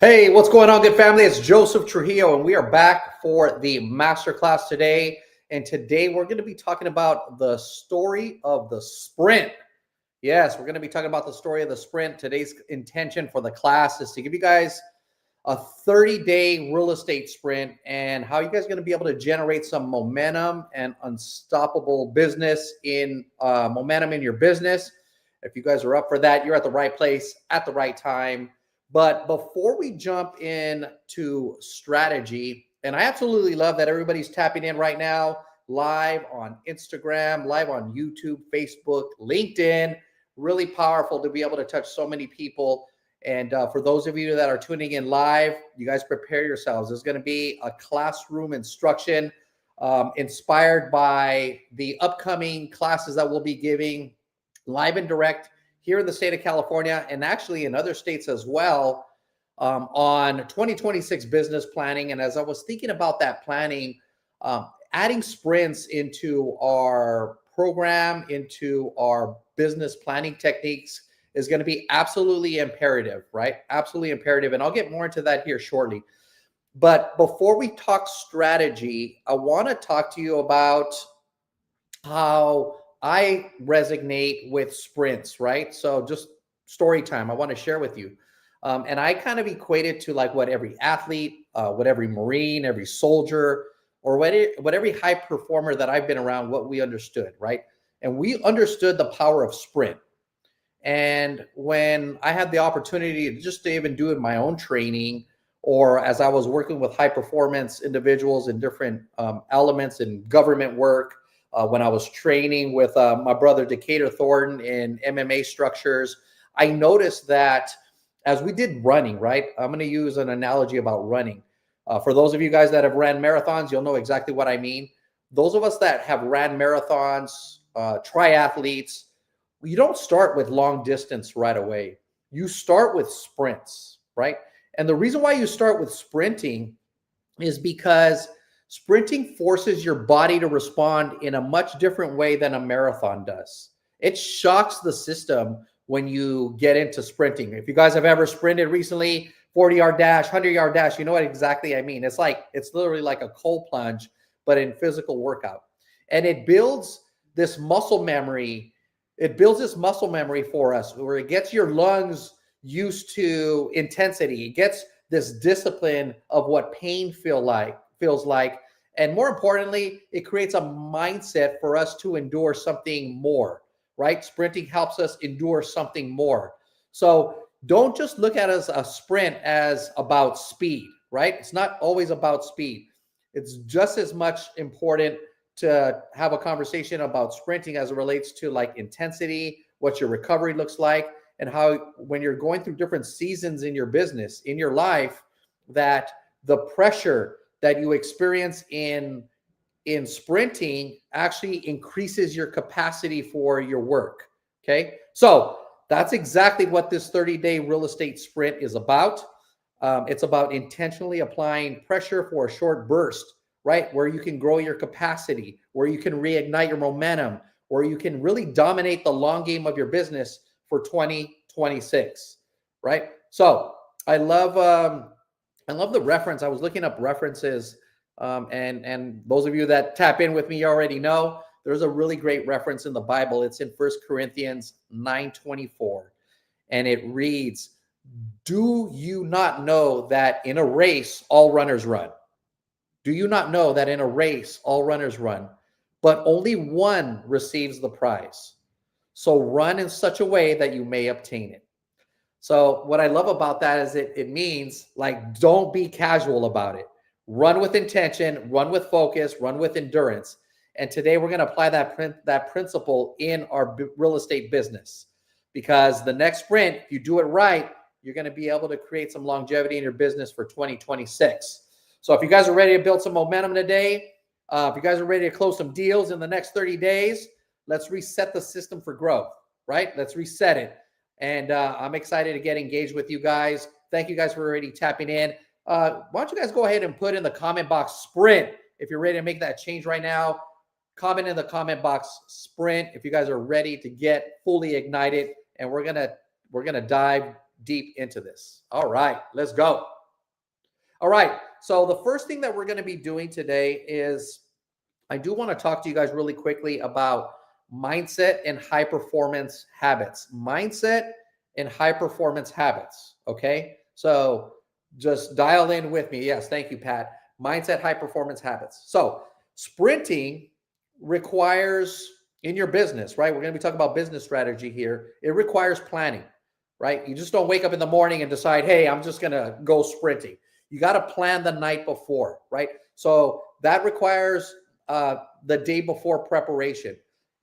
Hey, what's going on, good family? It's Joseph Trujillo, and we are back for the masterclass today. And today we're going to be talking about the story of the sprint. Yes, we're going to be talking about the story of the sprint. Today's intention for the class is to give you guys a 30-day real estate sprint and how you guys are going to be able to generate some momentum and unstoppable business in momentum in your business. If you guys are up for that, you're at the right place at the right time. But before we jump into strategy, and I absolutely love that everybody's tapping in right now, live on Instagram, live on YouTube, Facebook, LinkedIn. Really powerful to be able to touch so many people. And for those of you that are tuning in live, you guys prepare yourselves. There's going to be a classroom instruction inspired by the upcoming classes that we'll be giving live and direct here in the state of California and actually in other states as well on 2026 business planning. And as I was thinking about that planning, adding sprints into our program, into our business planning techniques is going to be absolutely imperative, right? Absolutely imperative. And I'll get more into that here shortly. But before we talk strategy, I want to talk to you about how I resonate with sprints, right? So just story time I want to share with you. And I kind of equate it to like what every athlete, what every Marine, every soldier, or what every high performer that I've been around, what we understood, right? And we understood the power of sprint. And when I had the opportunity just to even do it in my own training, or as I was working with high performance individuals in different elements in government work, when I was training with my brother Decatur Thornton in MMA structures, I noticed that as we did running, right? I'm going to use an analogy about running. For those of you guys that have ran marathons, you'll know exactly what I mean. Those of us that have ran marathons, triathletes, you don't start with long distance right away. You start with sprints, right? And the reason why you start with sprinting is because sprinting forces your body to respond in a much different way than a marathon does. It shocks the system when you get into sprinting. If you guys have ever sprinted recently, 40-yard dash, 100-yard dash, you know what exactly I mean. It's literally like a cold plunge, but in physical workout. And it builds this muscle memory. It builds this muscle memory for us where it gets your lungs used to intensity. It gets this discipline of what pain feels like. And more importantly, it creates a mindset for us to endure something more, right? Sprinting helps us endure something more. So don't just look at a sprint as about speed, right? It's not always about speed. It's just as much important to have a conversation about sprinting as it relates to like intensity, what your recovery looks like, and how when you're going through different seasons in your business, in your life, that the pressure that you experience in sprinting actually increases your capacity for your work. Okay. So that's exactly what this 30-day real estate sprint is about. It's about intentionally applying pressure for a short burst, right? Where you can grow your capacity, where you can reignite your momentum, where you can really dominate the long game of your business for 2026, right? So I love the reference. I was looking up references, and those of you that tap in with me already know there's a really great reference in the Bible. It's in 1 Corinthians 9:24, and it reads, "Do you not know that in a race all runners run? Do you not know that in a race all runners run, but only one receives the prize? So run in such a way that you may obtain it." So what I love about that is it means like, don't be casual about it. Run with intention, run with focus, run with endurance. And today we're going to apply that principle in our real estate business, because the next sprint, if you do it right, you're going to be able to create some longevity in your business for 2026. So if you guys are ready to build some momentum today, if you guys are ready to close some deals in the next 30 days, let's reset the system for growth, right? Let's reset it. And I'm excited to get engaged with you guys. Thank you guys for already tapping in. Why don't you guys go ahead and put in the comment box sprint if you're ready to make that change right now. Comment in the comment box sprint if you guys are ready to get fully ignited. And we're gonna dive deep into this. All right, let's go. All right, so the first thing that we're going to be doing today is I do want to talk to you guys really quickly about mindset and high performance habits. Mindset and high performance habits. Okay, so just dial in with me. Yes, thank you, Pat. Mindset, high performance habits. So sprinting requires in your business, right? We're going to be talking about business strategy here. It requires planning, right? You just don't wake up in the morning and decide, hey, I'm just going to go sprinting. You got to plan the night before, right? So that requires the day before preparation.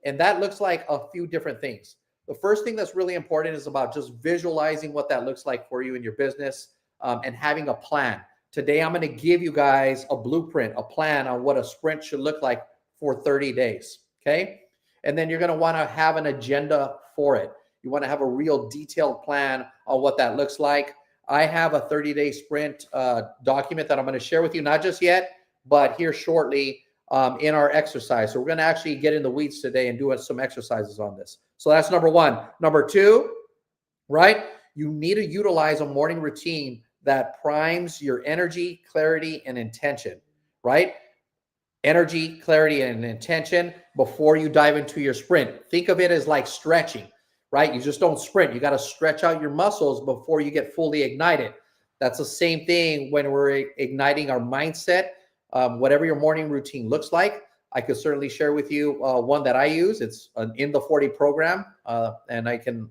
And that looks like a few different things. The first thing that's really important is about just visualizing what that looks like for you in your business and having a plan. Today, I'm going to give you guys a blueprint, a plan on what a sprint should look like for 30 days. Okay. And then you're going to want to have an agenda for it. You want to have a real detailed plan on what that looks like. I have a 30-day sprint document that I'm going to share with you, not just yet, but here shortly in our exercise. So we're going to actually get in the weeds today and do some exercises on this. So that's number one. Number two, right? You need to utilize a morning routine that primes your energy, clarity, and intention, right? Energy, clarity, and intention before you dive into your sprint. Think of it as like stretching, right? You just don't sprint. You got to stretch out your muscles before you get fully ignited. That's the same thing when we're igniting our mindset. Whatever your morning routine looks like, I could certainly share with you one that I use. It's an In the 40 program, and I can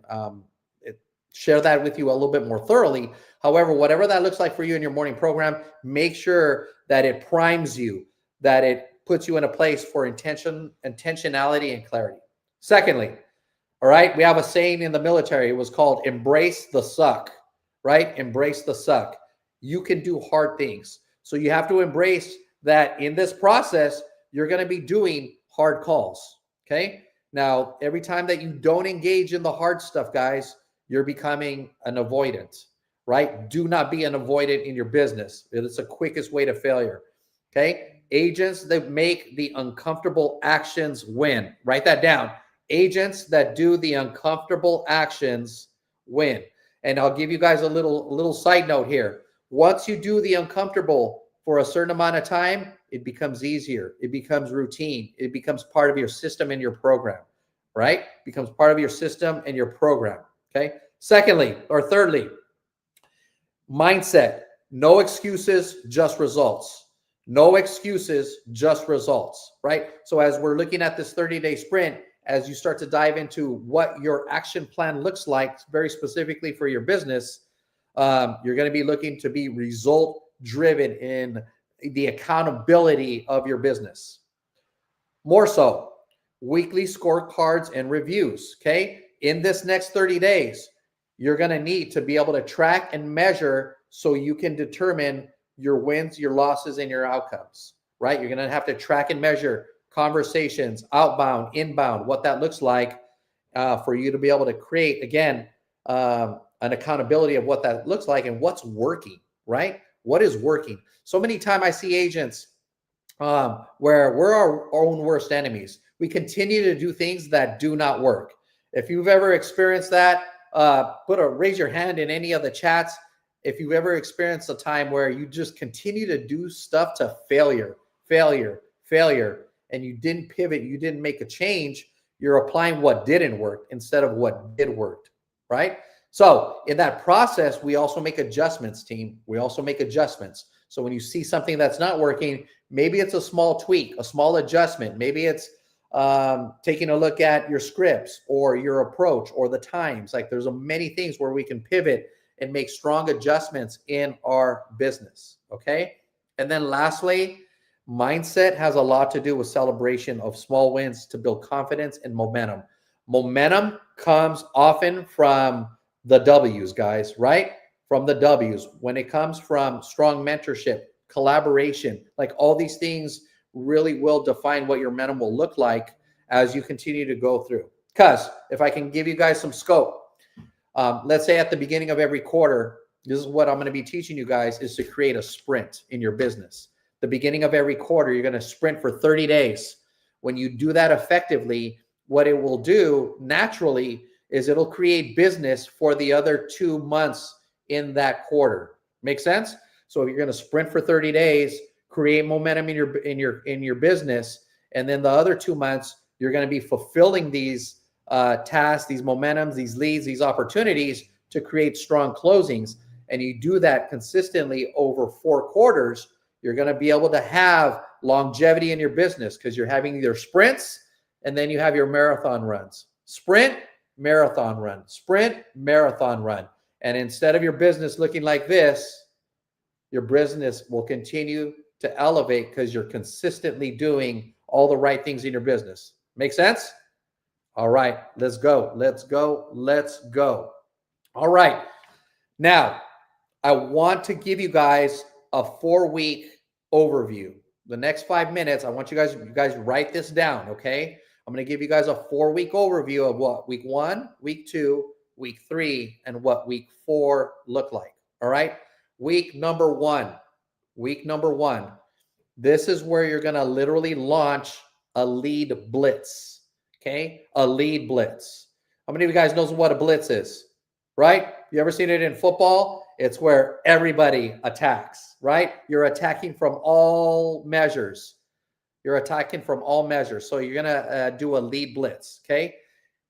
share that with you a little bit more thoroughly. However, whatever that looks like for you in your morning program, make sure that it primes you, that it puts you in a place for intentionality and clarity. Secondly, all right, we have a saying in the military. It was called embrace the suck, right? Embrace the suck. You can do hard things. So you have to embrace that in this process, you're going to be doing hard calls. Okay. Now, every time that you don't engage in the hard stuff, guys, you're becoming an avoidant, right? Do not be an avoidant in your business. It's the quickest way to failure. Okay. Agents that make the uncomfortable actions win. Write that down. Agents that do the uncomfortable actions win. And I'll give you guys a little side note here. Once you do the uncomfortable for a certain amount of time, it becomes easier. It becomes routine. It becomes part of your system and your program, right? It becomes part of your system and your program. Okay. Thirdly, mindset. No excuses, just results. No excuses, just results, right? So as we're looking at this 30-day sprint, as you start to dive into what your action plan looks like, very specifically for your business, you're going to be looking to be result driven in the accountability of your business. More so, weekly scorecards and reviews. Okay. In this next 30 days, you're going to need to be able to track and measure so you can determine your wins, your losses, and your outcomes, right? You're going to have to track and measure conversations, outbound, inbound, what that looks like for you to be able to create, again, an accountability of what that looks like and what's working, right? What is working? So many times I see agents where we're our own worst enemies. We continue to do things that do not work. If you've ever experienced that, raise your hand in any of the chats. If you've ever experienced a time where you just continue to do stuff to failure, and you didn't pivot, you didn't make a change, you're applying what didn't work instead of what did work, right? So in that process, we also make adjustments, team. We also make adjustments. So when you see something that's not working, maybe it's a small tweak, a small adjustment. Maybe it's taking a look at your scripts or your approach or the times. Like there's many things where we can pivot and make strong adjustments in our business. Okay. And then lastly, mindset has a lot to do with celebration of small wins to build confidence and momentum. Momentum comes often from the W's, guys, right? From the W's. When it comes from strong mentorship, collaboration, like all these things really will define what your momentum will look like as you continue to go through. Because if I can give you guys some scope, let's say at the beginning of every quarter, this is what I'm going to be teaching you guys is to create a sprint in your business. The beginning of every quarter, you're going to sprint for 30 days. When you do that effectively, what it will do naturally is it'll create business for the other 2 months in that quarter. Make sense? So if you're going to sprint for 30 days, create momentum in your business, and then the other 2 months you're going to be fulfilling these tasks, these momentums, these leads, these opportunities to create strong closings, and you do that consistently over 4 quarters, you're going to be able to have longevity in your business because you're having either sprints and then you have your marathon runs. Sprint, marathon run, sprint, marathon run. And instead of your business looking like this, your business will continue to elevate because you're consistently doing all the right things in your business. Make sense? All right, let's go. Let's go. Let's go. All right. Now, I want to give you guys a 4-week overview. The next 5 minutes, I want you guys write this down, okay? I'm going to give you guys a 4-week overview of what week 1, week 2, week 3, and what week 4 look like. All right. Week number 1. Week number 1. This is where you're going to literally launch a lead blitz. Okay. A lead blitz. How many of you guys knows what a blitz is? Right? You ever seen it in football? It's where everybody attacks, right? You're attacking from all measures. You're attacking from all measures. So you're going to do a lead blitz. Okay.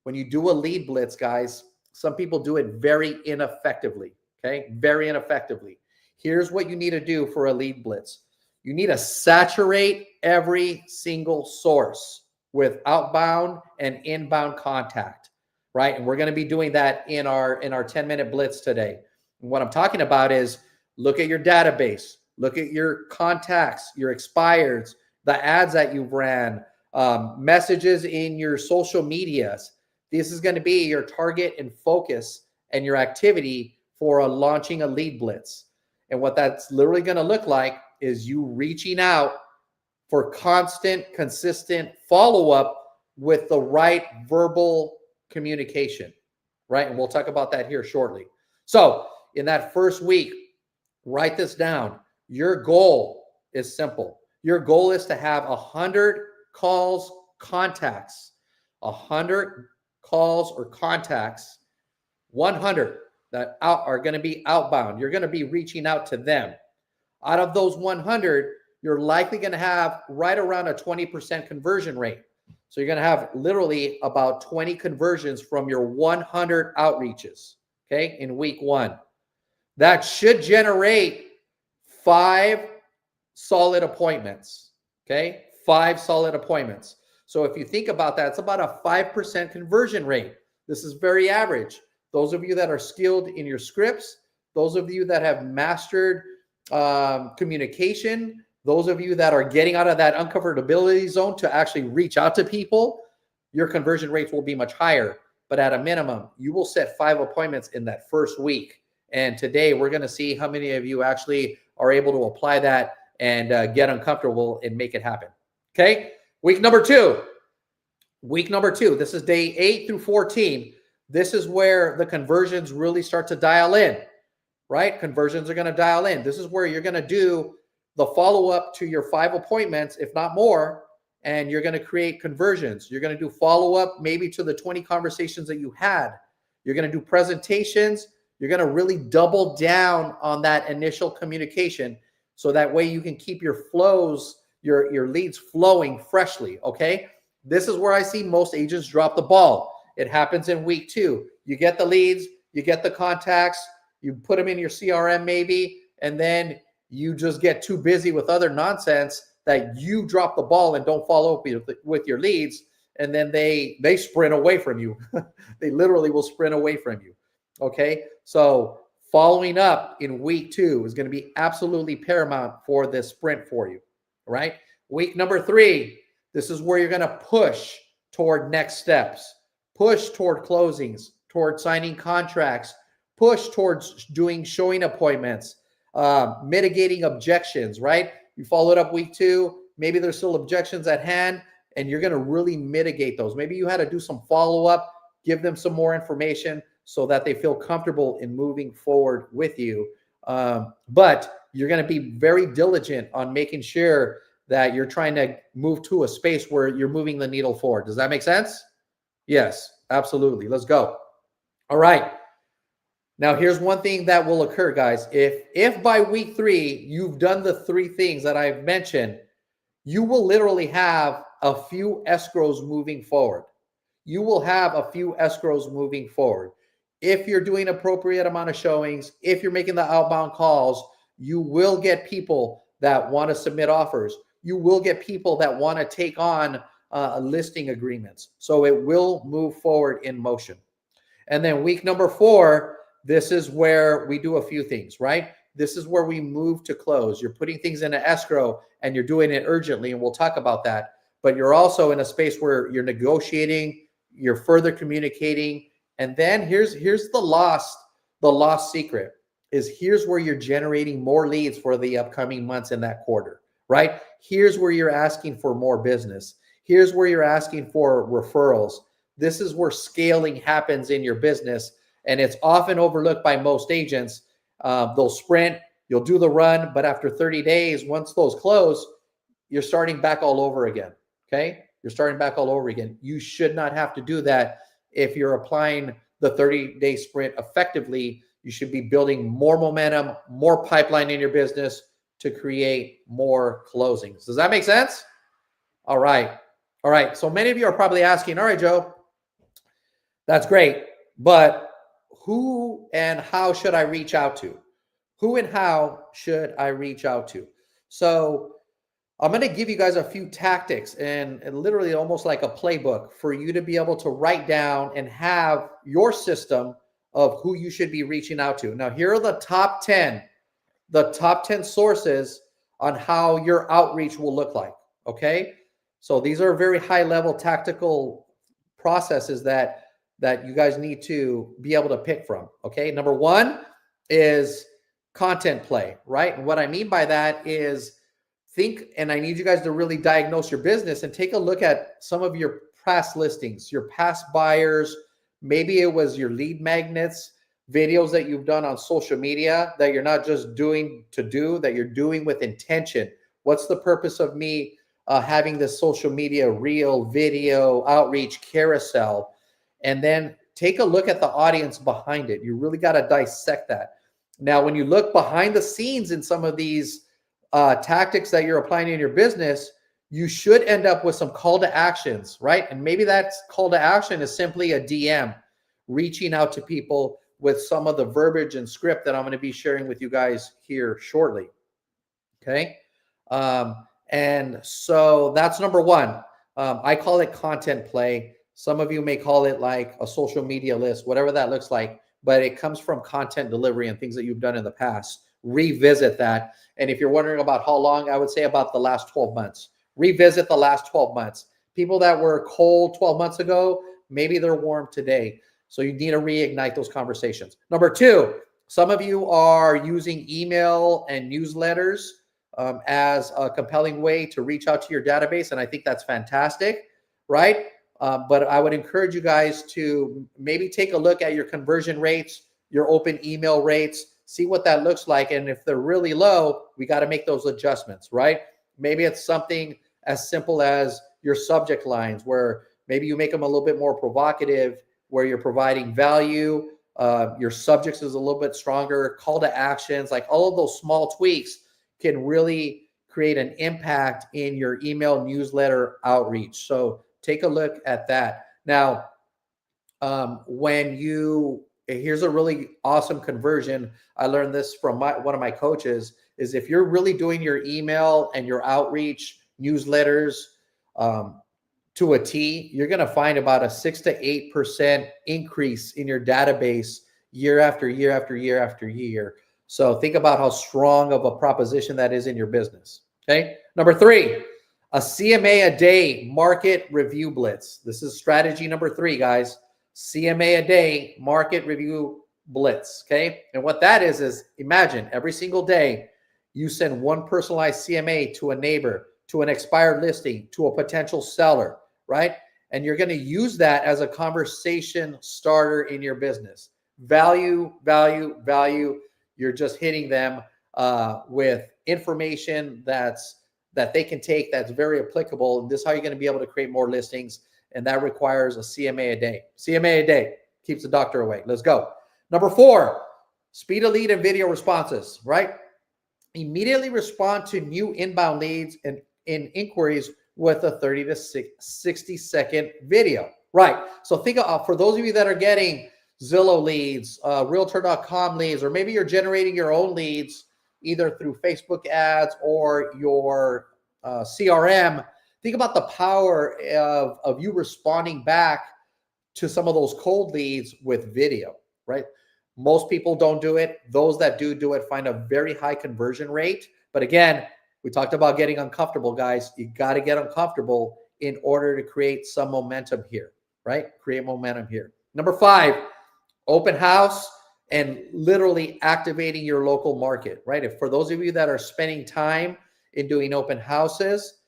When you do a lead blitz, guys, some people do it very ineffectively. Okay. Very ineffectively. Here's what you need to do for a lead blitz. You need to saturate every single source with outbound and inbound contact, right? And we're going to be doing that in our 10-minute blitz today. And what I'm talking about is look at your database, look at your contacts, your expireds, the ads that you've ran, messages in your social medias. This is going to be your target and focus and your activity for launching a lead blitz. And what that's literally going to look like is you reaching out for constant, consistent follow-up with the right verbal communication, right? And we'll talk about that here shortly. So in that first week, write this down. Your goal is simple. Your goal is to have 100 calls, contacts, 100 calls or contacts, 100 that are going to be outbound. You're going to be reaching out to them. Out of those 100, you're likely going to have right around a 20% conversion rate. So you're going to have literally about 20 conversions from your 100 outreaches, okay, in week 1. That should generate 5 solid appointments, okay, 5 solid appointments. So if you think about that, it's about a 5% conversion rate. This is very average. Those of you that are skilled in your scripts, those of you that have mastered communication, those of you that are getting out of that uncomfortability zone to actually reach out to people, your conversion rates will be much higher. But at a minimum, you will set 5 appointments in that first week. And today we're going to see how many of you actually are able to apply that and get uncomfortable and make it happen. Okay. Week number 2. Week number 2. This is day 8 through 14. This is where the conversions really start to dial in, right? Conversions are going to dial in. This is where you're going to do the follow-up to your 5 appointments, if not more, and you're going to create conversions. You're going to do follow-up maybe to the 20 conversations that you had. You're going to do presentations. You're going to really double down on that initial communication so that way you can keep your flows, your leads flowing freshly, okay? This is where I see most agents drop the ball. It happens in week 2. You get the leads, you get the contacts, you put them in your CRM maybe, and then you just get too busy with other nonsense that you drop the ball and don't follow up with your leads, and then they sprint away from you. They literally will sprint away from you, okay? So following up in week 2 is going to be absolutely paramount for this sprint for you, right? Week number 3, this is where you're going to push toward next steps. Push toward closings, toward signing contracts, push towards doing showing appointments, mitigating objections, right? You followed up week 2, maybe there's still objections at hand, and you're going to really mitigate those. Maybe you had to do some follow-up, give them some more information so that they feel comfortable in moving forward with you. But you're going to be very diligent on making sure that you're trying to move to a space where you're moving the needle forward. Does that make sense? Yes, absolutely. Let's go. All right. Now, here's one thing that will occur, guys. If by week 3 you've done the 3 things that I've mentioned, you will literally have a few escrows moving forward. You will have a few escrows moving forward. If you're doing appropriate amount of showings, if you're making the outbound calls, you will get people that want to submit offers. You will get people that want to take on listing agreements. So it will move forward in motion. And then week number 4, this is where we do a few things, right? This is where we move to close. You're putting things in an escrow and you're doing it urgently, and we'll talk about that. But you're also in a space where you're negotiating, you're further communicating, and then here's the lost secret is here's where you're generating more leads for the upcoming months in that quarter, right? Here's where you're asking for more business. Here's where you're asking for referrals. This is where scaling happens in your business, and it's often overlooked by most agents. They'll sprint, you'll do the run, but after 30 days, once those close, you're starting back all over again, okay? You're starting back all over again. You should not have to do that if you're applying the 30-day sprint effectively. You should be building more momentum, more pipeline in your business to create more closings. Does that make sense? All right. All right. So many of you are probably asking, all right, Joe, that's great, but who and how should I reach out to? Who and how should I reach out to? So I'm going to give you guys a few tactics and literally almost like a playbook for you to be able to write down and have your system of who you should be reaching out to. Now, here are the top 10 sources on how your outreach will look like. Okay. So these are very high level tactical processes that you guys need to be able to pick from. Okay. Number 1 is content play, right? And what I mean by that is and I need you guys to really diagnose your business and take a look at some of your past listings, your past buyers. Maybe it was your lead magnets, videos that you've done on social media that you're not just doing to do, that you're doing with intention. What's the purpose of me having this social media reel, video, outreach, carousel? And then take a look at the audience behind it. You really got to dissect that. Now, when you look behind the scenes in some of these tactics that you're applying in your business, you should end up with some call to actions, right? And maybe that call to action is simply a DM, reaching out to people with some of the verbiage and script that I'm going to be sharing with you guys here shortly. Okay. And so that's number 1. I call it content play. Some of you may call it like a social media list, whatever that looks like, but it comes from content delivery and things that you've done in the past. Revisit that. And if you're wondering about how long, I would say about the last 12 months. Revisit the last 12 months. People that were cold 12 months ago, maybe they're warm today. So you need to reignite those conversations. Number 2, some of you are using email and newsletters as a compelling way to reach out to your database. And I think that's fantastic, right? But I would encourage you guys to maybe take a look at your conversion rates, your open email rates, see what that looks like. And if they're really low, we got to make those adjustments, right? Maybe it's something as simple as your subject lines, where maybe you make them a little bit more provocative, where you're providing value. Your subjects is a little bit stronger, call to actions, like all of those small tweaks can really create an impact in your email newsletter outreach. So take a look at that. Now, here's a really awesome conversion. I learned this from one of my coaches, is if you're really doing your email and your outreach newsletters to a T, you're going to find about a 6 to 8% increase in your database year after year after year after year. So think about how strong of a proposition that is in your business. Okay. Number 3, a CMA a day market review blitz. This is strategy number 3, guys. CMA a day market review blitz. Okay. And what that is imagine every single day you send one personalized CMA to a neighbor, to an expired listing, to a potential seller, right? And you're going to use that as a conversation starter in your business. Value, value, value. You're just hitting them with information that they can take, that's very applicable. And this is how you're going to be able to create more listings. And that requires a CMA a day. CMA a day. Keeps the doctor away. Let's go. Number 4, speed of lead and video responses, right? Immediately respond to new inbound leads and inquiries with a 30 to 60 second video, right? So think of, for those of you that are getting Zillow leads, realtor.com leads, or maybe you're generating your own leads either through Facebook ads or your CRM, think about the power of you responding back to some of those cold leads with video, right? Most people don't do it. Those that do it find a very high conversion rate. But again, we talked about getting uncomfortable, guys. You got to get uncomfortable in order to create some momentum here, right? Create momentum here. Number 5, open house and literally activating your local market, right? If for those of you that are spending time in doing open houses,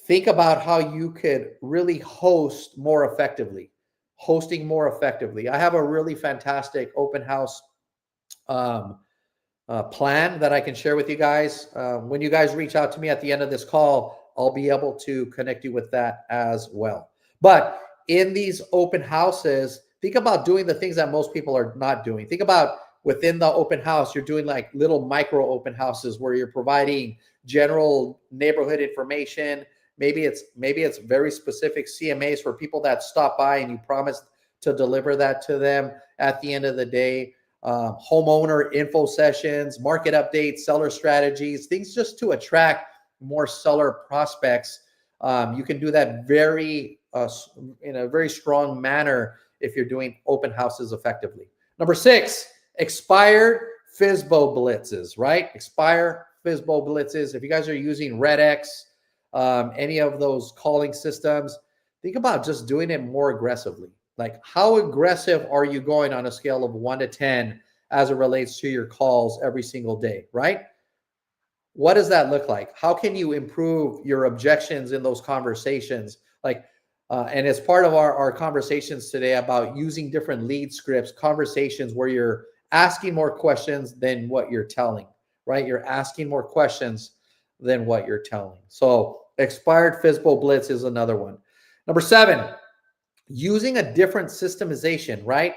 think about how you could really host more effectively. Hosting more effectively. I have a really fantastic open house plan that I can share with you guys. When you guys reach out to me at the end of this call, I'll be able to connect you with that as well. But in these open houses, think about doing the things that most people are not doing. Think about within the open house, you're doing like little micro open houses where you're providing general neighborhood information. Maybe it's very specific CMAs for people that stop by and you promised to deliver that to them at the end of the day. Homeowner info sessions, market updates, seller strategies, things just to attract more seller prospects. You can do that in a very strong manner if you're doing open houses effectively. Number 6, expired FSBO blitzes, right? Expired FSBO blitzes. If you guys are using RedX, any of those calling systems, think about just doing it more aggressively. Like, how aggressive are you going on a scale of 1 to 10 as it relates to your calls every single day, right? What does that look like? How can you improve your objections in those conversations? Like, and as part of our conversations today about using different lead scripts, conversations where you're asking more questions than what you're telling, right? You're asking more questions than what you're telling. So expired FSBO blitz is another one. Number 7, using a different systemization, right?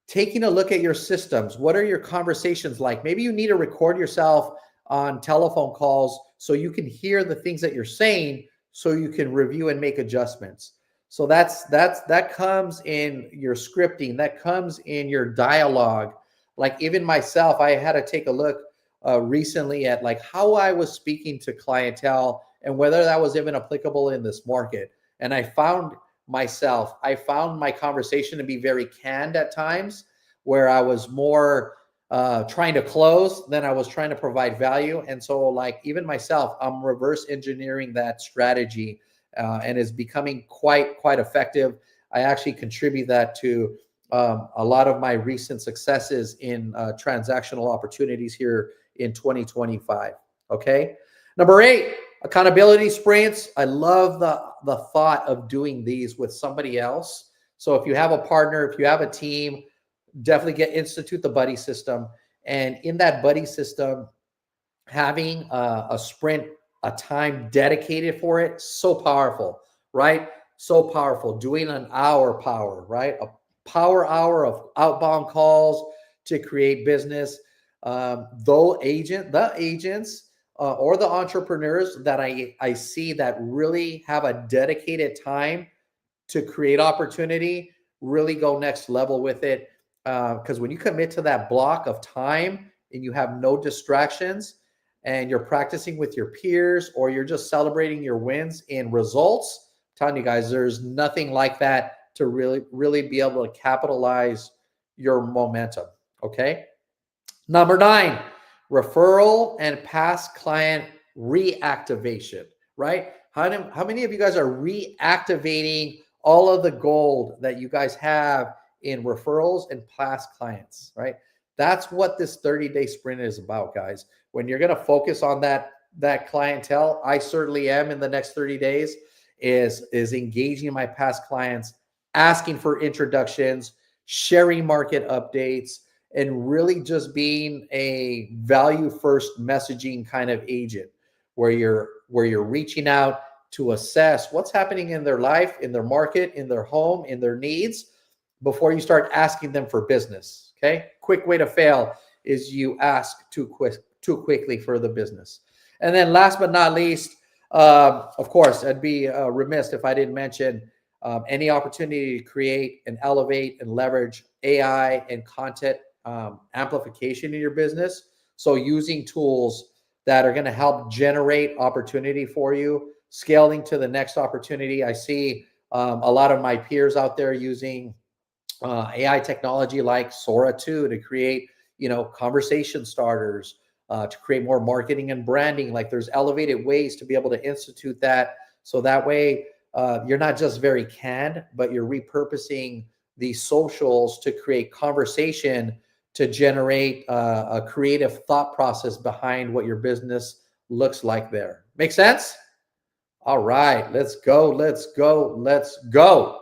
Taking a look at your systems. What are your conversations like? Maybe you need to record yourself on telephone calls so you can hear the things that you're saying so you can review and make adjustments. So that comes in your scripting, that comes in your dialogue. Like even myself, I had to take a look recently at like how I was speaking to clientele and whether that was even applicable in this market. And I found my conversation to be very canned at times, where I was more trying to close than I was trying to provide value. And so like even myself, I'm reverse engineering that strategy and is becoming quite effective. I actually contribute that to a lot of my recent successes in transactional opportunities here in 2025. Okay. Number 8, accountability sprints. I love the thought of doing these with somebody else. So if you have a partner, if you have a team, definitely institute the buddy system. And in that buddy system, having a sprint, a time dedicated for it, so powerful, right? So powerful. Doing an hour power, right? A power hour of outbound calls to create business. The agents or the entrepreneurs that I see that really have a dedicated time to create opportunity really go next level with it. Because when you commit to that block of time and you have no distractions and you're practicing with your peers or you're just celebrating your wins and results, I'm telling you guys, there's nothing like that to really be able to capitalize your momentum. Okay. Number 9, referral and past client reactivation, right? How many of you guys are reactivating all of the gold that you guys have in referrals and past clients, right? That's what this 30-day sprint is about, guys. When you're going to focus on that clientele, I certainly am in the next 30 days, is engaging my past clients, asking for introductions, sharing market updates, and really just being a value first messaging kind of agent where you're reaching out to assess what's happening in their life, in their market, in their home, in their needs, before you start asking them for business. Okay. Quick way to fail is you ask too quickly for the business. And then last but not least, of course, I'd be remiss if I didn't mention any opportunity to create and elevate and leverage AI and content amplification in your business. So using tools that are going to help generate opportunity for you, scaling to the next opportunity. I see a lot of my peers out there using AI technology like Sora 2 to create, conversation starters, to create more marketing and branding. Like there's elevated ways to be able to institute that. So that way you're not just very canned, but you're repurposing the socials to create conversation to generate a creative thought process behind what your business looks like there. Make sense? All right, let's go, let's go, let's go.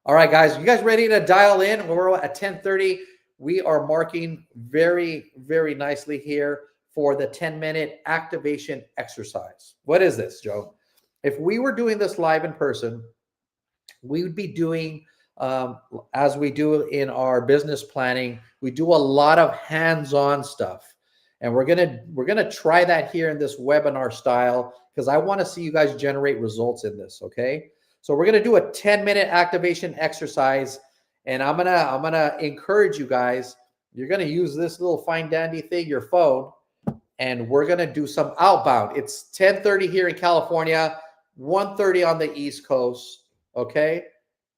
All right, guys, you guys ready to dial in? We're at 10:30. We are marking very, very nicely here for the 10-minute activation exercise. What is this, Joe? If we were doing this live in person, we would be doing, as we do in our business planning, we do a lot of hands-on stuff. And we're gonna try that here in this webinar style because I want to see you guys generate results in this, okay? So we're gonna do a 10-minute activation exercise, and I'm gonna encourage you guys. You're gonna use this little fine dandy thing, your phone, and we're gonna do some outbound. It's 10:30 here in California, 1:30 on the East Coast, okay?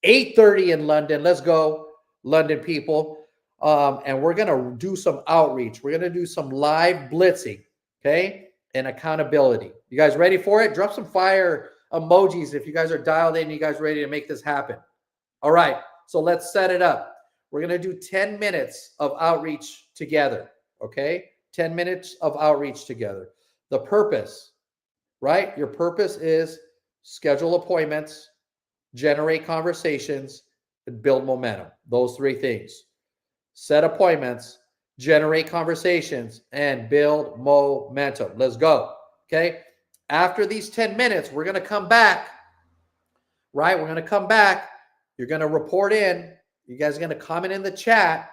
8:30 in London. Let's go, London people. And we're gonna do some outreach. We're gonna do some live blitzing, okay? And accountability. You guys ready for it? Drop some fire emojis if you guys are dialed in. You guys ready to make this happen? All right. So let's set it up. We're gonna do 10 minutes of outreach together, okay? 10 minutes of outreach together. The purpose, right? Your purpose is schedule appointments, generate conversations, and build momentum. Those three things. Set appointments, generate conversations, and build momentum. Let's go. Okay. After these 10 minutes, we're going to come back, right? We're going to come back. You're going to report in. You guys are going to comment in the chat.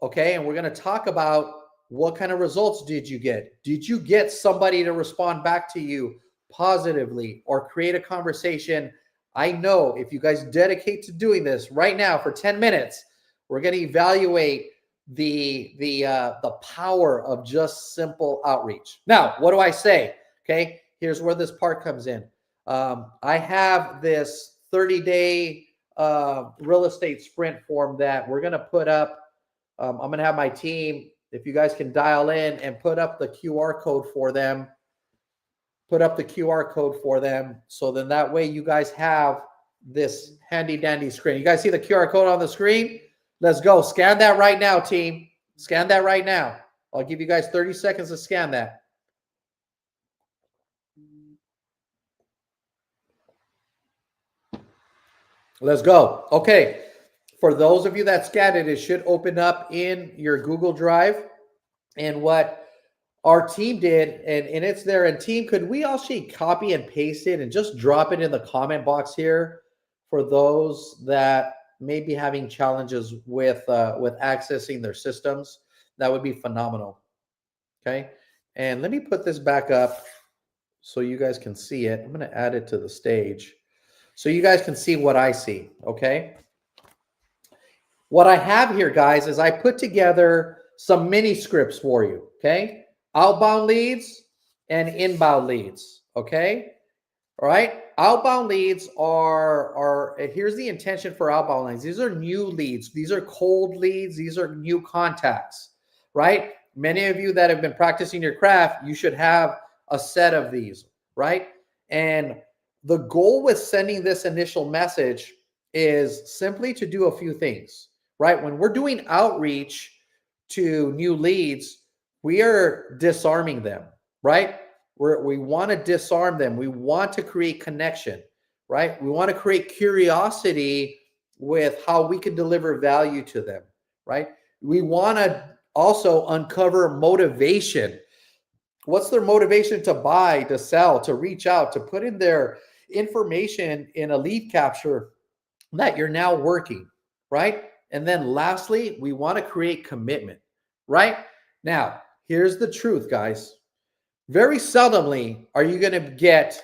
Okay. And we're going to talk about what kind of results did you get? Did you get somebody to respond back to you positively or create a conversation? I know if you guys dedicate to doing this right now for 10 minutes, we're going to evaluate the power of just simple outreach. Now, what do I say? Okay, here's where this part comes in. I have this 30-day real estate sprint form that we're going to put up. I'm going to have my team, if you guys can dial in and put up the QR code for them. Put up the QR code for them. So then that way you guys have this handy dandy screen. You guys see the QR code on the screen? Let's go. Scan that right now, team. Scan that right now. I'll give you guys 30 seconds to scan that. Let's go. Okay. For those of you that scanned it, it should open up in your Google Drive. And what our team did, and it's there. And team, could we actually copy and paste it and just drop it in the comment box here for those that may be having challenges with accessing their systems? That would be phenomenal. Okay. And let me put this back up so you guys can see it. I'm going to add it to the stage so you guys can see what I see. Okay. What I have here, guys, is I put together some mini scripts for you. Okay. Outbound leads and inbound leads. Okay. All right. Outbound leads are here's the intention for outbound leads. These are new leads. These are cold leads. These are new contacts, right? Many of you that have been practicing your craft, you should have a set of these, right? And the goal with sending this initial message is simply to do a few things, right? When we're doing outreach to new leads, we are disarming them, right? We want to disarm them. We want to create connection, right? We want to create curiosity with how we can deliver value to them, right? We want to also uncover motivation. What's their motivation to buy, to sell, to reach out, to put in their information in a lead capture that you're now working, right? And then lastly, we want to create commitment, right? Now, here's the truth, guys. Very seldomly are you going to get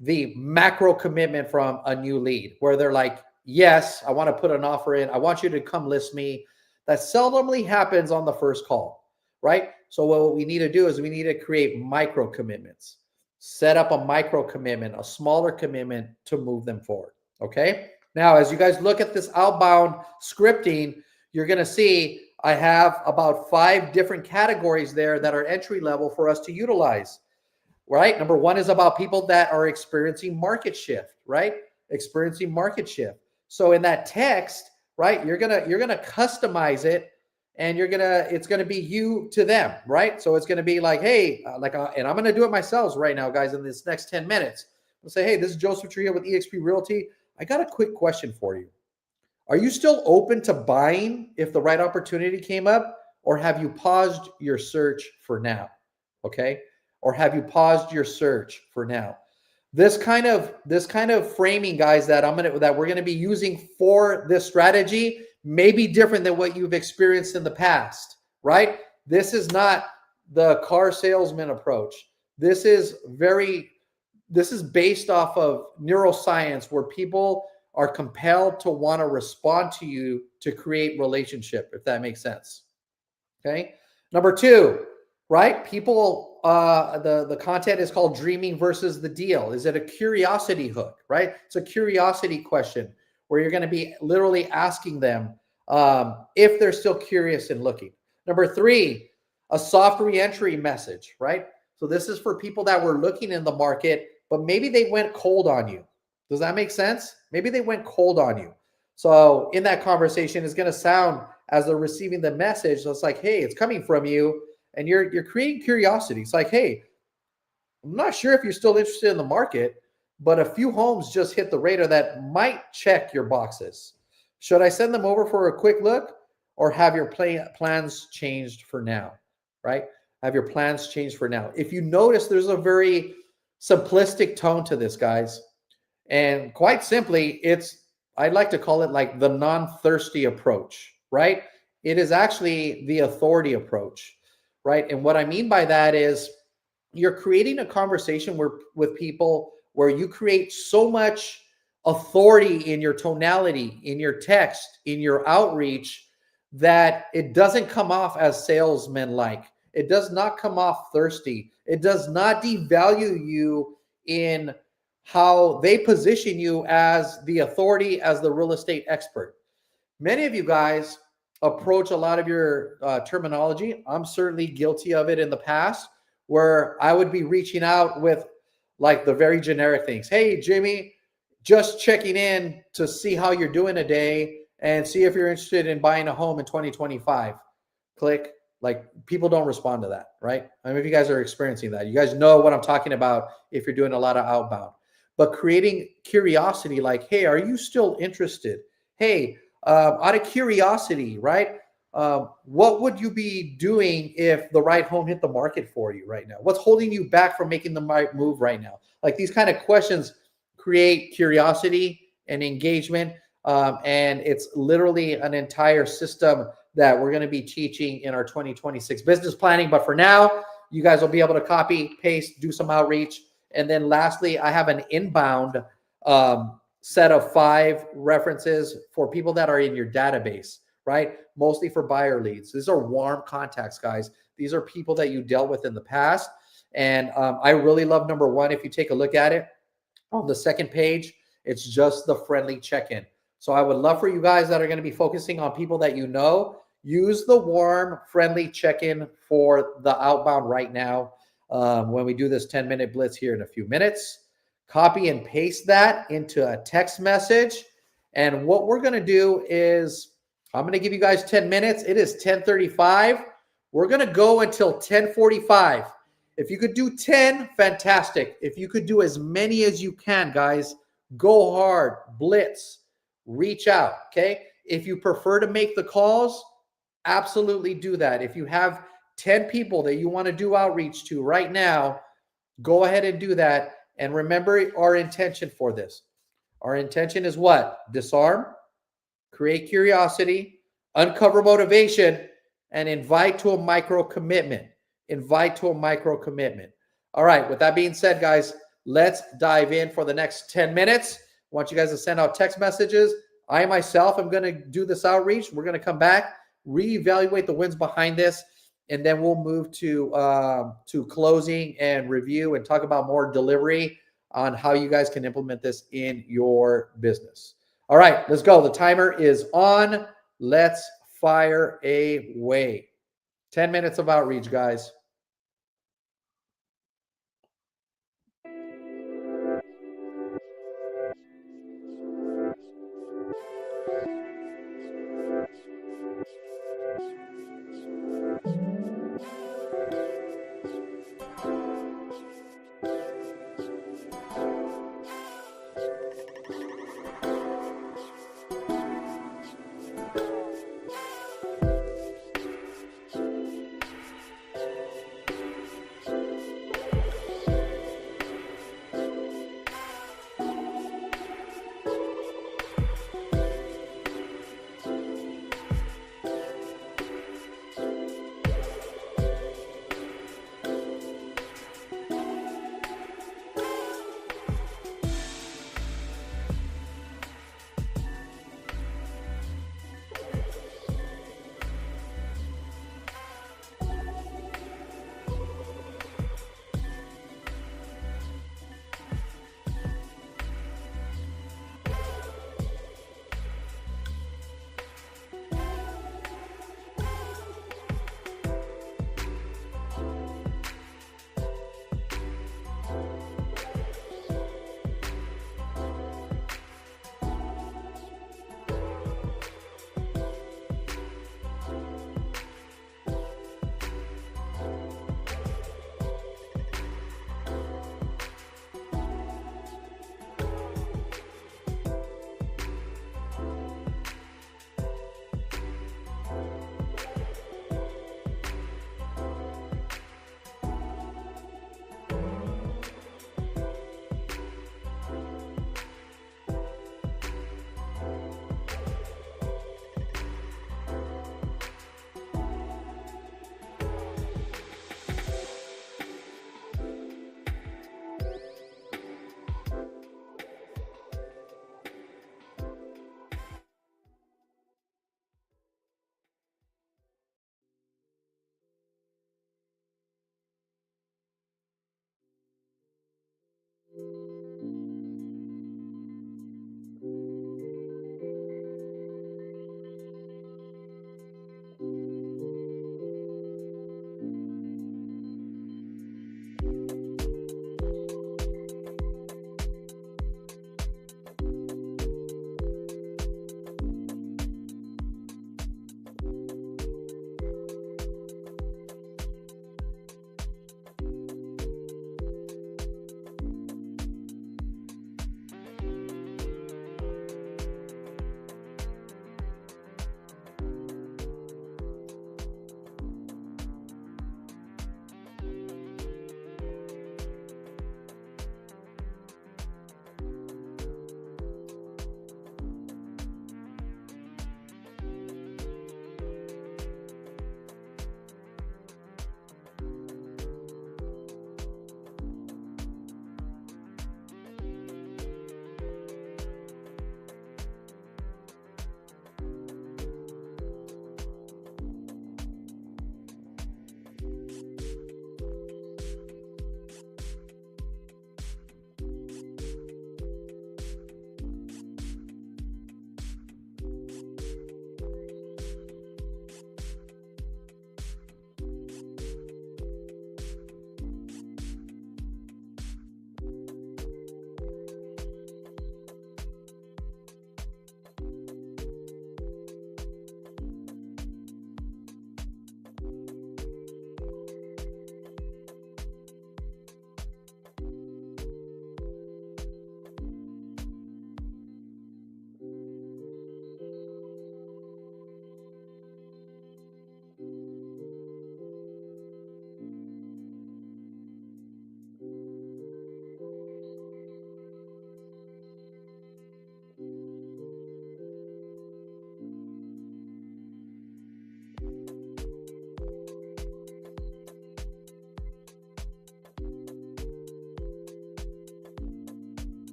the macro commitment from a new lead where they're like, yes, I want to put an offer in. I want you to come list me. That seldomly happens on the first call, right? So what we need to do is we need to create micro commitments, set up a micro commitment, a smaller commitment to move them forward. Okay. Now, as you guys look at this outbound scripting, you're going to see I have about 5 different categories there that are entry level for us to utilize, right? Number 1 is about people that are experiencing market shift, right? Experiencing market shift. So in that text, right, you're going to customize it, and it's going to be you to them, right? So it's going to be like, hey, and I'm going to do it myself right now, guys, in this next 10 minutes. I'll say, hey, this is Joseph Trujillo with eXp Realty. I got a quick question for you. Are you still open to buying if the right opportunity came up, or have you paused your search for now? Okay. Or have you paused your search for now? This kind of framing, guys, that we're going to be using for this strategy may be different than what you've experienced in the past, right? This is not the car salesman approach. This is based off of neuroscience, where people are compelled to want to respond to you to create relationship, if that makes sense. Okay. Number 2, right? People, the content is called dreaming versus the deal. Is it a curiosity hook, right? It's a curiosity question where you're going to be literally asking them if they're still curious and looking. Number 3, a soft reentry message, right? So this is for people that were looking in the market, but maybe they went cold on you. Does that make sense? Maybe they went cold on you. So in that conversation, it's going to sound as they're receiving the message, so it's like, hey, it's coming from you, and you're creating curiosity. It's like, hey, I'm not sure if you're still interested in the market, but a few homes just hit the radar that might check your boxes. Should I send them over for a quick look, or have your plans changed for now, right? Have your plans changed for now? If you notice, there's a very simplistic tone to this, guys. And quite simply, I'd like to call it like the non-thirsty approach, right? It is actually the authority approach, right? And what I mean by that is you're creating a conversation with people where you create so much authority in your tonality, in your text, in your outreach, that it doesn't come off as salesman-like. It does not come off thirsty. It does not devalue you in how they position you as the authority, as the real estate expert. Many of you guys approach a lot of your terminology. I'm certainly guilty of it in the past, where I would be reaching out with like the very generic things. Hey, Jimmy, just checking in to see how you're doing today and see if you're interested in buying a home in 2025. Click. Like, people don't respond to that, right? I mean, if you guys are experiencing that, you guys know what I'm talking about if you're doing a lot of outbound. But creating curiosity, like, hey, are you still interested? Hey, out of curiosity, right? What would you be doing if the right home hit the market for you right now? What's holding you back from making the right move right now? Like, these kind of questions create curiosity and engagement. And it's literally an entire system that we're going to be teaching in our 2026 business planning. But for now, you guys will be able to copy, paste, do some outreach. And then lastly, I have an inbound set of 5 references for people that are in your database, right? Mostly for buyer leads. These are warm contacts, guys. These are people that you dealt with in the past. And I really love number 1. If you take a look at it on the second page, it's just the friendly check-in. So I would love for you guys that are going to be focusing on people that you know, use the warm, friendly check-in for the outbound right now. When we do this 10-minute blitz here in a few minutes, copy and paste that into a text message. And what we're going to do is I'm going to give you guys 10 minutes. It is 10:35. We're going to go until 10:45. If you could do 10, fantastic. If you could do as many as you can, guys, go hard, blitz, reach out, okay? If you prefer to make the calls, absolutely do that. If you have 10 people that you want to do outreach to right now, go ahead and do that. And remember our intention for this. Our intention is what? Disarm, create curiosity, uncover motivation, and invite to a micro commitment. Invite to a micro commitment. All right, with that being said, guys, let's dive in for the next 10 minutes. I want you guys to send out text messages. I myself am going to do this outreach. We're going to come back, reevaluate the wins behind this, and then we'll move to closing and review and talk about more delivery on how you guys can implement this in your business. All right, let's go. The timer is on. Let's fire away. 10 minutes of outreach, guys.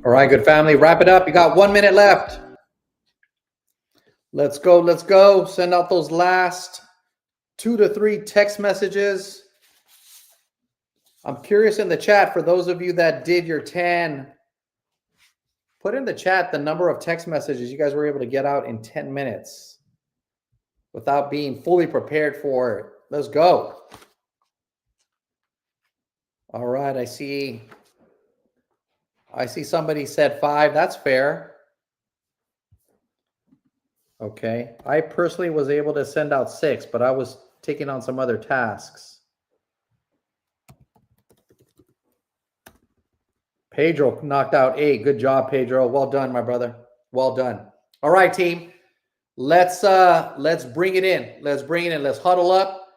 All right, good family. Wrap it up. You got 1 minute left. Let's go. Let's go. Send out those last 2 to 3 text messages. I'm curious in the chat, for those of you that did your 10, put in the chat the number of text messages you guys were able to get out in 10 minutes without being fully prepared for it. Let's go. All right, I see somebody said 5. That's fair. Okay. I personally was able to send out 6, but I was taking on some other tasks. Pedro knocked out 8. Good job, Pedro. Well done, my brother. Well done. All right, team. Let's bring it in. Let's bring it in. Let's huddle up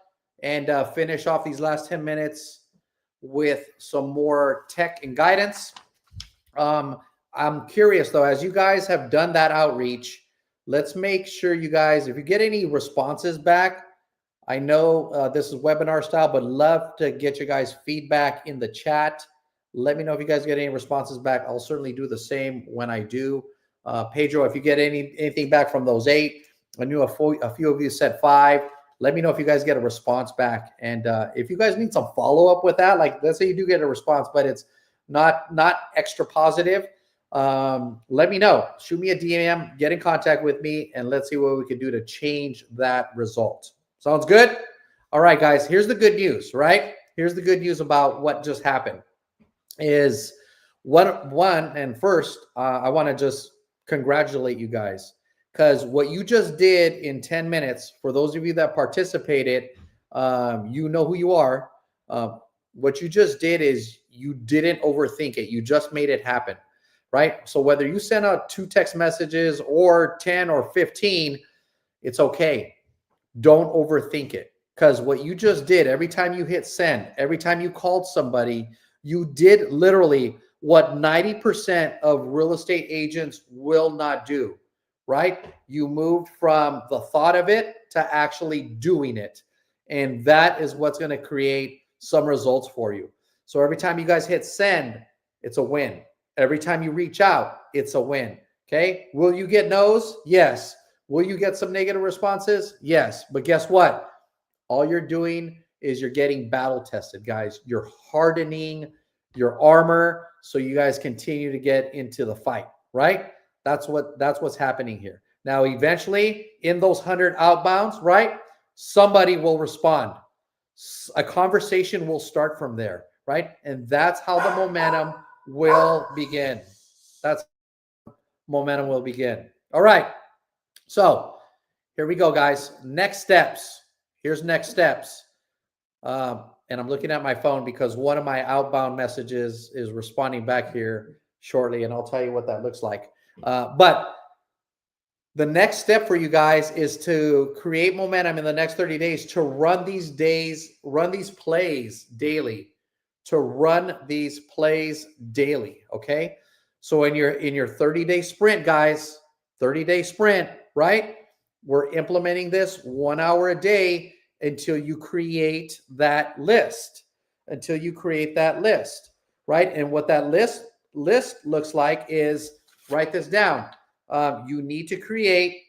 and finish off these last 10 minutes with some more tech and guidance. I'm curious though, as you guys have done that outreach, let's make sure you guys, if you get any responses back, I know this is webinar style, but love to get you guys feedback in the chat. Let me know if you guys get any responses back. I'll certainly do the same when I do. Pedro, if you get anything back from those 8, I knew a few of you said 5. Let me know if you guys get a response back. And if you guys need some follow-up with that, like let's say you do get a response, but it's not extra positive, let me know. Shoot me a DM, get in contact with me, and let's see what we can do to change that result. Sounds good? All right, guys, here's the good news, right? Here's the good news about what just happened. Is one and first, I want to just congratulate you guys, because what you just did in 10 minutes, for those of you that participated, you know who you are. What you just did is you didn't overthink it. You just made it happen, right? So whether you send out 2 text messages or 10 or 15, it's okay. Don't overthink it, because what you just did, every time you hit send, every time you called somebody, you did literally what 90% of real estate agents will not do, right? You moved from the thought of it to actually doing it. And that is what's going to create some results for you. So every time you guys hit send, it's a win. Every time you reach out, it's a win. Okay. Will you get no's? Yes. Will you get some negative responses? Yes. But guess what? All you're doing is you're getting battle tested, guys. You're hardening your armor so you guys continue to get into the fight, right? That's what's happening here. Now, eventually in those 100 outbounds, right? Somebody will respond. A conversation will start from there, right? And that's how the momentum will begin. That's momentum will begin. All right. So here we go, guys. Next steps. Here's next steps. And I'm looking at my phone because one of my outbound messages is responding back here shortly, and I'll tell you what that looks like. But the next step for you guys is to create momentum in the next 30 days, to run these plays daily, okay? So in your 30-day sprint, guys, 30-day sprint, right? We're implementing this 1 hour a day until you create that list, right? And what that list looks like is, write this down. You need to create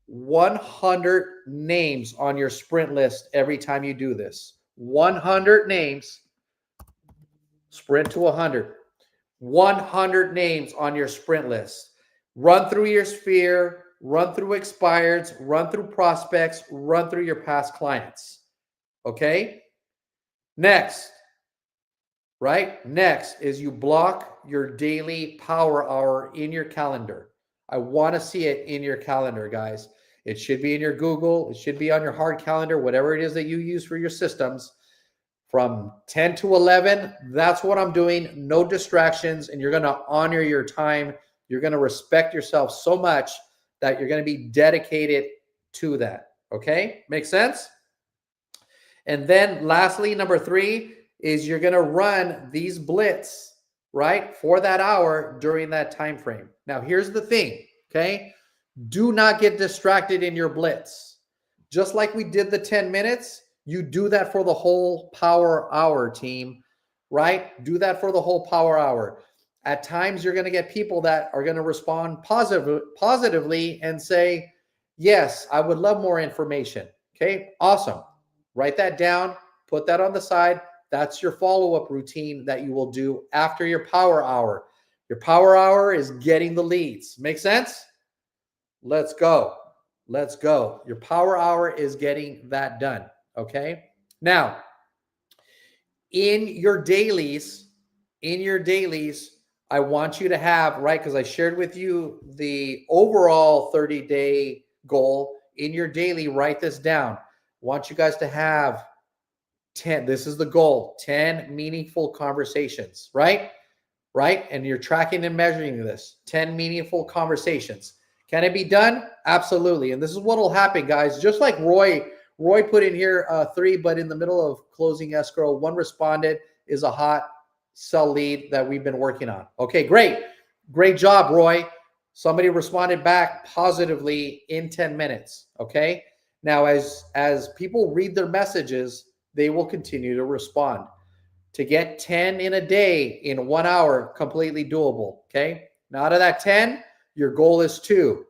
100 names on your sprint list every time you do this. 100 names, sprint to 100. 100 names on your sprint list. Run through your sphere, run through expireds, run through prospects, run through your past clients. Okay? Next, right? Next is you block your daily power hour in your calendar. I want to see it in your calendar, guys. It should be in your Google. It should be on your hard calendar, whatever it is that you use for your systems. From 10 to 11, that's what I'm doing. No distractions, and you're going to honor your time. You're going to respect yourself so much that you're going to be dedicated to that. Okay? Make sense? And then lastly, number 3 is you're going to run these blitz, right, for that hour during that time frame. Now, here's the thing, okay? Do not get distracted in your blitz. Just like we did the 10 minutes, you do that for the whole power hour, team, right? Do that for the whole power hour. At times, you're going to get people that are going to respond positively and say, yes, I would love more information. Okay, awesome. Write that down, put that on the side. That's your follow-up routine that you will do after your power hour. Your power hour is getting the leads. Make sense? Let's go. Let's go. Your power hour is getting that done. Okay. Now, in your dailies, I want you to have, right? Because I shared with you the overall 30-day goal. In your daily, write this down. I want you guys to have 10. This is the goal, 10 meaningful conversations, right? Right? And you're tracking and measuring this, 10 meaningful conversations. Can it be done? Absolutely. And this is what will happen, guys. Just like Roy put in here 3, but in the middle of closing escrow, 1 responded, is a hot sell lead that we've been working on. Okay, great. Great job, Roy. Somebody responded back positively in 10 minutes. Okay. Now, as people read their messages, they will continue to respond. To get 10 in a day in 1 hour, completely doable. Okay. Now, out of that 10, your goal is 2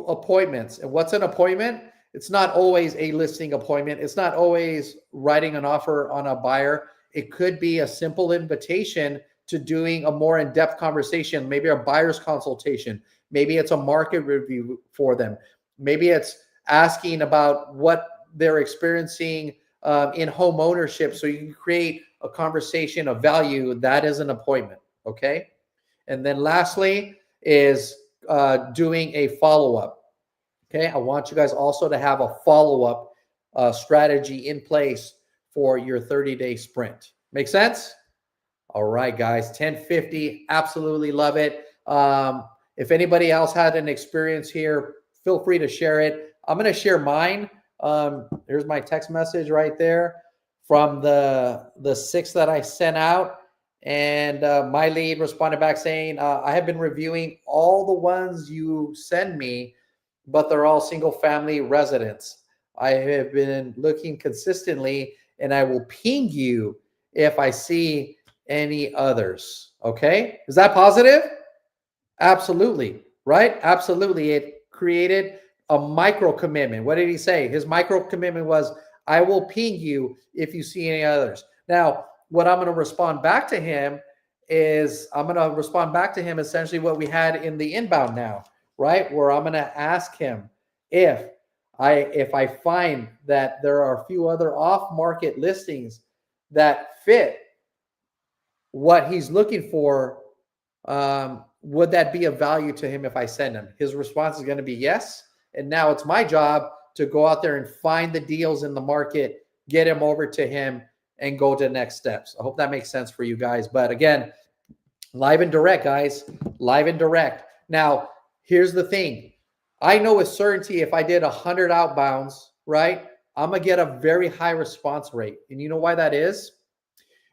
appointments. And what's an appointment? It's not always a listing appointment. It's not always writing an offer on a buyer. It could be a simple invitation to doing a more in-depth conversation, maybe a buyer's consultation. Maybe it's a market review for them. Maybe it's asking about what they're experiencing in home ownership, so you can create a conversation of value. That is an appointment. Okay. And then lastly is doing a follow-up. Okay, I want you guys also to have a follow-up strategy in place for your 30-day sprint. Make sense? All right, guys, 1050, absolutely love it. If anybody else had an experience here, feel free to share it. I'm going to share mine. Here's my text message right there from the 6 that I sent out. And my lead responded back saying, I have been reviewing all the ones you send me, but they're all single family residents. I have been looking consistently, and I will ping you if I see any others. Okay. Is that positive? Absolutely. Right? Absolutely. It created a micro commitment. What did he say? His micro commitment was, I will ping you if you see any others. Now, what I'm going to respond back to him is essentially what we had in the inbound now, right? Where I'm going to ask him if I find that there are a few other off-market listings that fit what he's looking for, would that be of value to him if I send him? His response is going to be yes. And now it's my job to go out there and find the deals in the market, get him over to him, and go to the next steps. I hope that makes sense for you guys. But again, live and direct, guys, live and direct. Now, here's the thing. I know with certainty if I did 100 outbounds, right, I'm going to get a very high response rate. And you know why that is?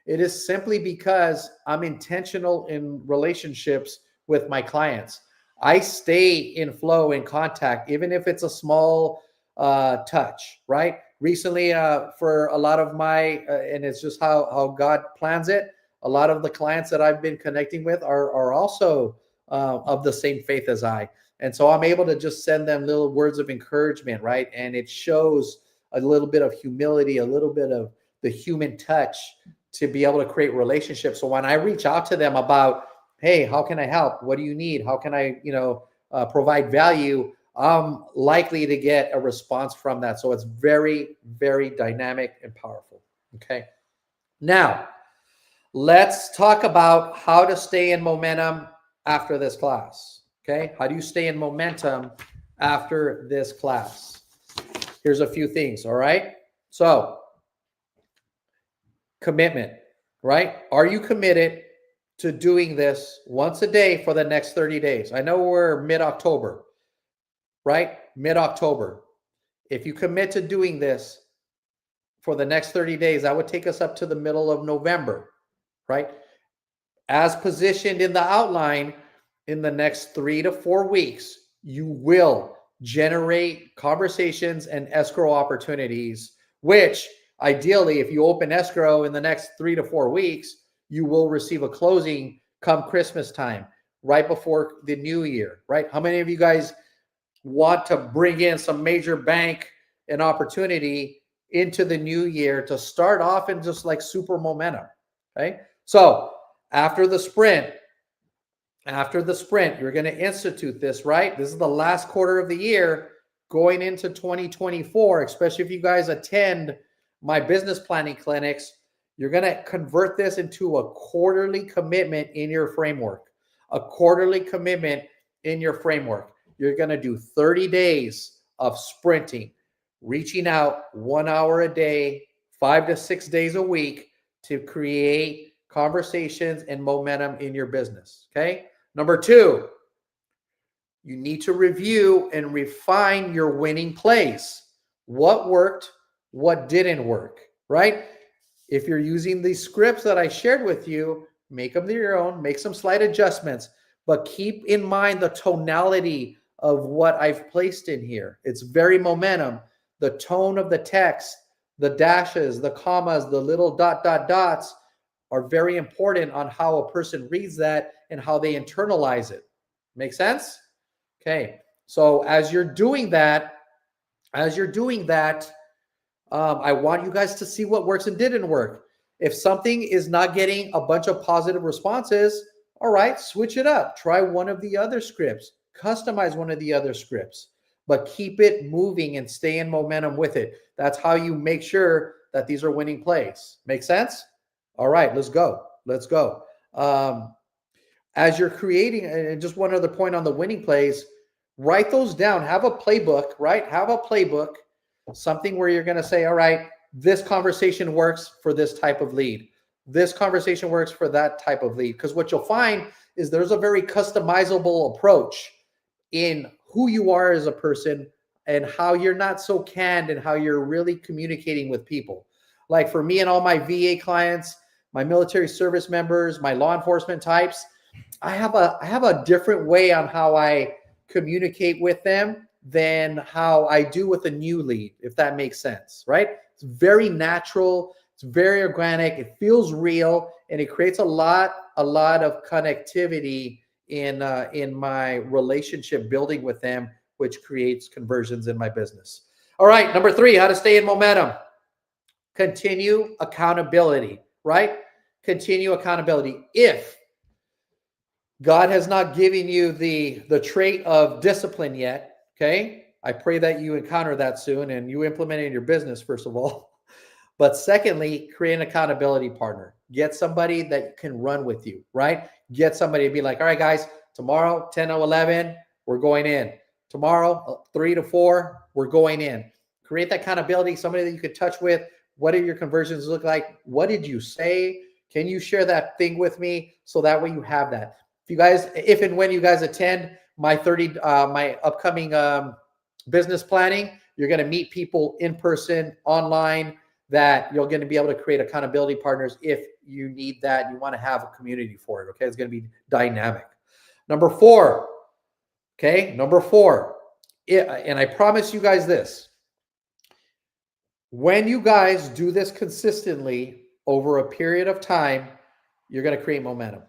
It is simply because I'm intentional in relationships with my clients. I stay in flow, in contact, even if it's a small touch, right? Recently, for a lot of my, and it's just how God plans it, a lot of the clients that I've been connecting with are also of the same faith as I. And so I'm able to just send them little words of encouragement, right? And it shows a little bit of humility, a little bit of the human touch to be able to create relationships. So when I reach out to them about, hey, how can I help? What do you need? How can I, provide value? I'm likely to get a response from that. So it's very, very dynamic and powerful. Okay. Now, let's talk about how to stay in momentum after this class. Okay. How do you stay in momentum after this class? Here's a few things. All right. So, commitment, right? Are you committed to doing this once a day for the next 30 days? I know we're mid-October, right? Mid-October. If you commit to doing this for the next 30 days, that would take us up to the middle of November, right? As positioned in the outline, in the next 3 to 4 weeks, you will generate conversations and escrow opportunities, which ideally, if you open escrow in the next 3 to 4 weeks, you will receive a closing come Christmas time, right before the new year, right? How many of you guys want to bring in some major bank and opportunity into the new year to start off in just like super momentum? Okay. So after the sprint, you're going to institute this, right? This is the last quarter of the year going into 2024, especially if you guys attend my business planning clinics. You're going to convert this into a quarterly commitment in your framework. A quarterly commitment in your framework. You're going to do 30 days of sprinting, reaching out 1 hour a day, 5 to 6 days a week to create conversations and momentum in your business. Okay. Number 2, you need to review and refine your winning plays. What worked, what didn't work, right? If you're using these scripts that I shared with you, make them your own, make some slight adjustments, but keep in mind the tonality of what I've placed in here. It's very momentum. The tone of the text, the dashes, the commas, the little dots are very important on how a person reads that and how they internalize it. Make sense? Okay. So as you're doing that, I want you guys to see what works and didn't work. If something is not getting a bunch of positive responses, all right, switch it up. Try one of the other scripts. Customize one of the other scripts, but keep it moving and stay in momentum with it. That's how you make sure that these are winning plays. Make sense? All right, let's go. As you're creating, and just one other point on the winning plays, write those down. Have a playbook, right? Have a playbook, something where you're going to say, all right, this conversation works for this type of lead. This conversation works for that type of lead. Because what you'll find is there's a very customizable approach in who you are as a person and how you're not so canned and how you're really communicating with people. Like for me and all my VA clients, my military service members, my law enforcement types, I have a different way on how I communicate with them than how I do with a new lead, if that makes sense, right? It's very natural, it's very organic, it feels real, and it creates a lot of connectivity in my relationship building with them, which creates conversions in my business. All right, number 3, how to stay in momentum. Continue accountability, right? Continue accountability. If God has not given you the trait of discipline yet, okay? I pray that you encounter that soon and you implement it in your business, first of all. But secondly, create an accountability partner. Get somebody that can run with you, right? Get somebody to be like, all right, guys, tomorrow, 10 to 11, we're going in. Tomorrow, 3 to 4, we're going in. Create that accountability, somebody that you could touch with. What do your conversions look like? What did you say? Can you share that thing with me? So that way you have that. If and when you guys attend my my upcoming business planning, you're going to meet people in person, online, that you're going to be able to create accountability partners if you need that. You want to have a community for it. Okay. It's going to be dynamic. Number 4. Okay. Number 4. And I promise you guys this, when you guys do this consistently over a period of time, you're going to create momentum.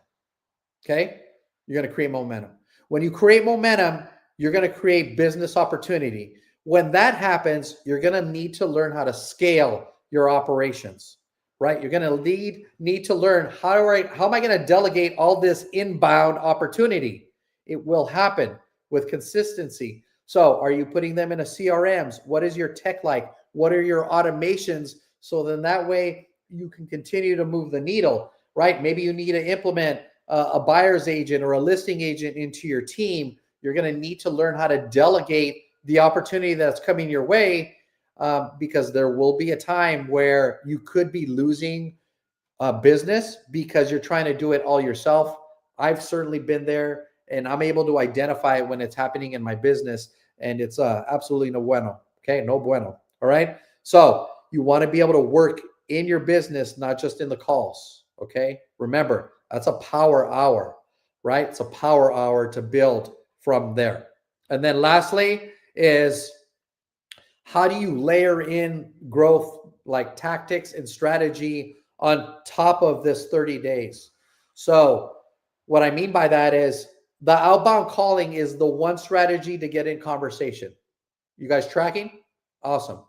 Okay. You're going to create momentum. When you create momentum, you're going to create business opportunity. When that happens, you're going to need to learn how to scale your operations, right? You're going to need to learn how am I going to delegate all this inbound opportunity? It will happen with consistency. So are you putting them in a CRMs? What is your tech like? What are your automations? So then that way you can continue to move the needle, right? Maybe you need to implement a buyer's agent or a listing agent into your team. You're going to need to learn how to delegate the opportunity that's coming your way, because there will be a time where you could be losing business because you're trying to do it all yourself. I've certainly been there, and I'm able to identify when it's happening in my business, and it's absolutely no bueno. Okay, no bueno. All right. So you want to be able to work in your business, not just in the calls. Okay. Remember, that's a power hour, right? It's a power hour to build from there. And then lastly is, how do you layer in growth like tactics and strategy on top of this 30 days? So What I mean by that is the outbound calling is the one strategy to get in conversation. You guys tracking? Awesome.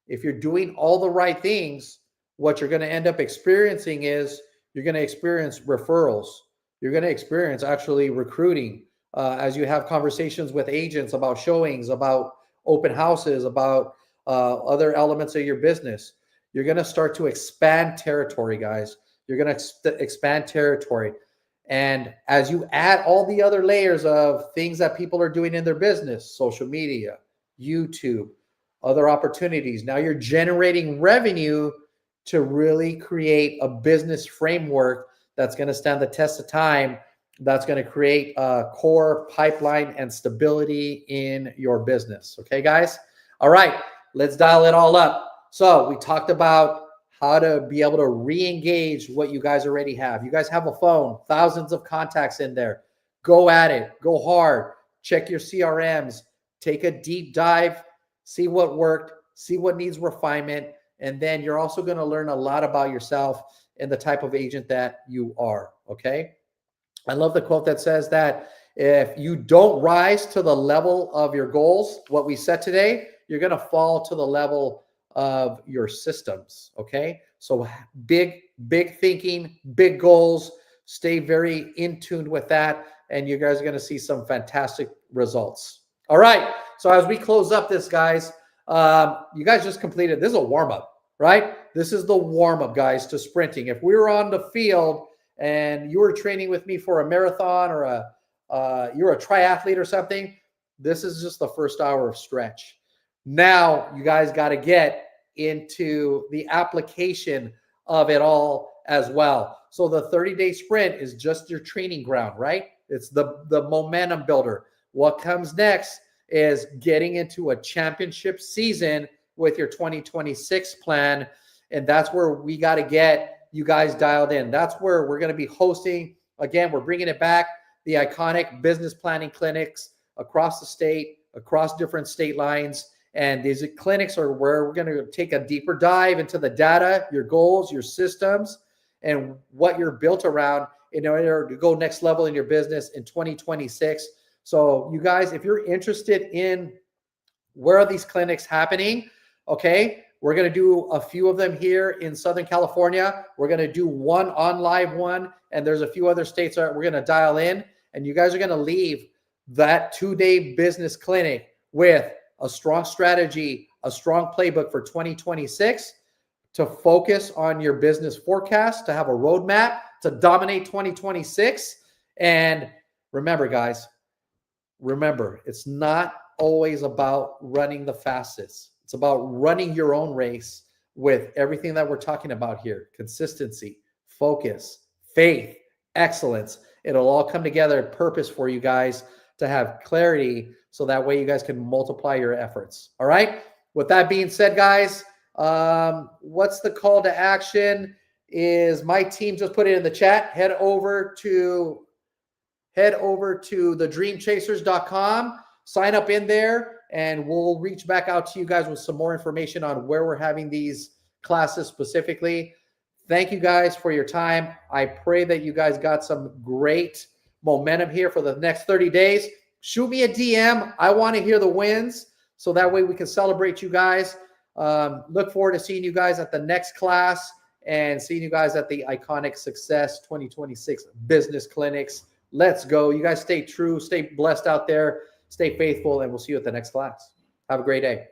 If you're doing all the right things, what you're going to end up experiencing is you're going to experience referrals. You're going to experience actually recruiting as you have conversations with agents about showings, about open houses, about other elements of your business. You're going to start to expand territory, guys. You're going to expand territory. And as you add all the other layers of things that people are doing in their business, social media, YouTube, other opportunities, now you're generating revenue to really create a business framework that's going to stand the test of time, that's going to create a core pipeline and stability in your business. Okay, guys? All right, let's dial it all up. So we talked about how to be able to re-engage what you guys already have. You guys have a phone, thousands of contacts in there. Go at it, go hard, check your CRMs, take a deep dive, see what worked, see what needs refinement, and then you're also going to learn a lot about yourself and the type of agent that you are, okay? I love the quote that says that if you don't rise to the level of your goals, what we set today, you're going to fall to the level of your systems. Okay. So big thinking, big goals, stay very in tune with that. And you guys are going to see some fantastic results. All right. So as we close up this, guys, you guys just completed, this is a warm up, right? This is the warm up, guys, to sprinting. If we were on the field and you were training with me for a marathon or you're a triathlete or something, this is just the first hour of stretch. Now you guys got to get into the application of it all as well. So the 30-day sprint is just your training ground, right? It's the momentum builder. What comes next is getting into a championship season with your 2026 plan. And that's where we got to get you guys dialed in. That's where we're going to be hosting. Again, we're bringing it back, the iconic business planning clinics across the state, across different state lines. And these clinics are where we're going to take a deeper dive into the data, your goals, your systems, and what you're built around in order to go next level in your business in 2026. So you guys, if you're interested in where are these clinics happening, okay, we're going to do a few of them here in Southern California. We're going to do one on live one, and there's a few other states that we're going to dial in. And you guys are going to leave that 2-day business clinic with a strong strategy, a strong playbook for 2026 to focus on your business forecast, to have a roadmap to dominate 2026. And remember, guys, it's not always about running the fastest. It's about running your own race with everything that we're talking about here: consistency, focus, faith, excellence. It'll all come together in purpose for you guys to have clarity, so that way you guys can multiply your efforts. All right. With that being said, guys, what's the call to action? Is my team just put it in the chat. Head over to thedreamchasers.com, sign up in there, and we'll reach back out to you guys with some more information on where we're having these classes specifically. Thank you guys for your time. I pray that you guys got some great momentum here for the next 30 days. Shoot me a DM. I want to hear the wins, so that way we can celebrate you guys. Look forward to seeing you guys at the next class and seeing you guys at the Iconic Success 2026 Business Clinics. Let's go. You guys stay true, stay blessed out there, stay faithful, and we'll see you at the next class. Have a great day.